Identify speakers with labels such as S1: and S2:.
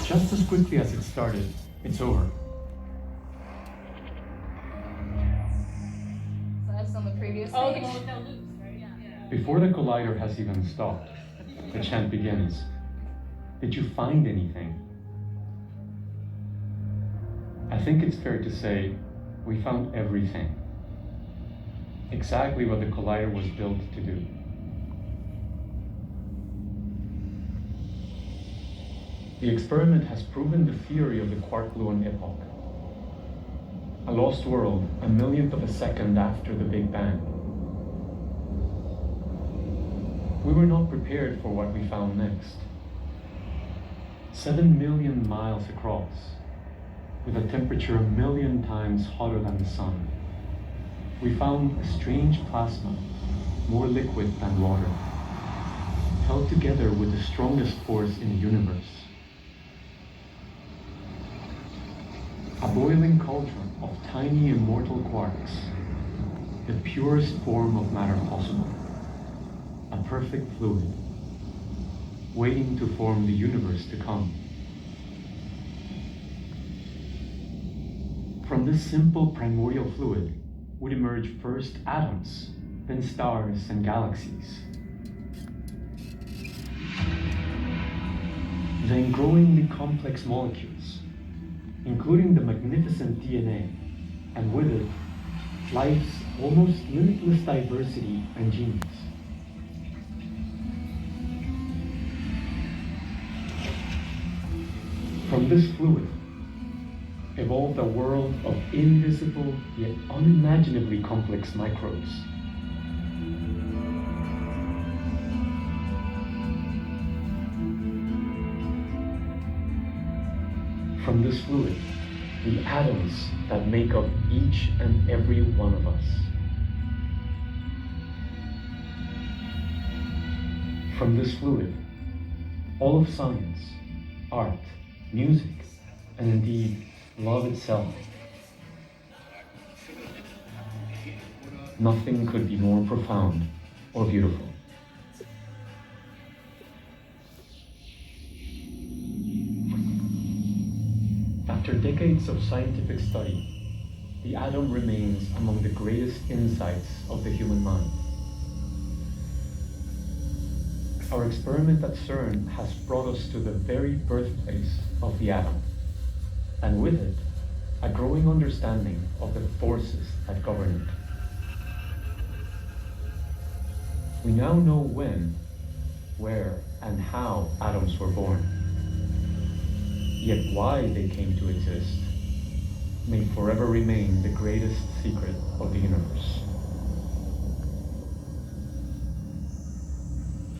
S1: just as quickly as it started, it's over.
S2: So that's on the previous page.
S3: Oh, okay. No loops, right? Yeah.
S1: Before the collider has even stopped, the chant begins. Did you find anything? I think it's fair to say we found everything. Exactly what the collider was built to do. The experiment has proven the theory of the quark-gluon epoch. A lost world, a millionth of a second after the Big Bang. We were not prepared for what we found next. 7 million miles across, with a temperature 1 million times hotter than the sun. We found a strange plasma, more liquid than water, held together with the strongest force in the universe. A boiling cauldron of tiny immortal quarks, the purest form of matter possible, a perfect fluid, waiting to form the universe to come. From this simple primordial fluid would emerge first atoms, then stars and galaxies. Then growingly complex molecules, including the magnificent DNA, and with it, life's almost limitless diversity and genius. From this fluid evolved a world of invisible yet unimaginably complex microbes. From this fluid, the atoms that make up each and every one of us. From this fluid, all of science, art, music, and indeed, love itself. Nothing could be more profound or beautiful. After decades of scientific study, the atom remains among the greatest insights of the human mind. Our experiment at CERN has brought us to the very birthplace of the atom, and with it, a growing understanding of the forces that govern it. We now know when, where, and how atoms were born. Yet why they came to exist may forever remain the greatest secret of the universe.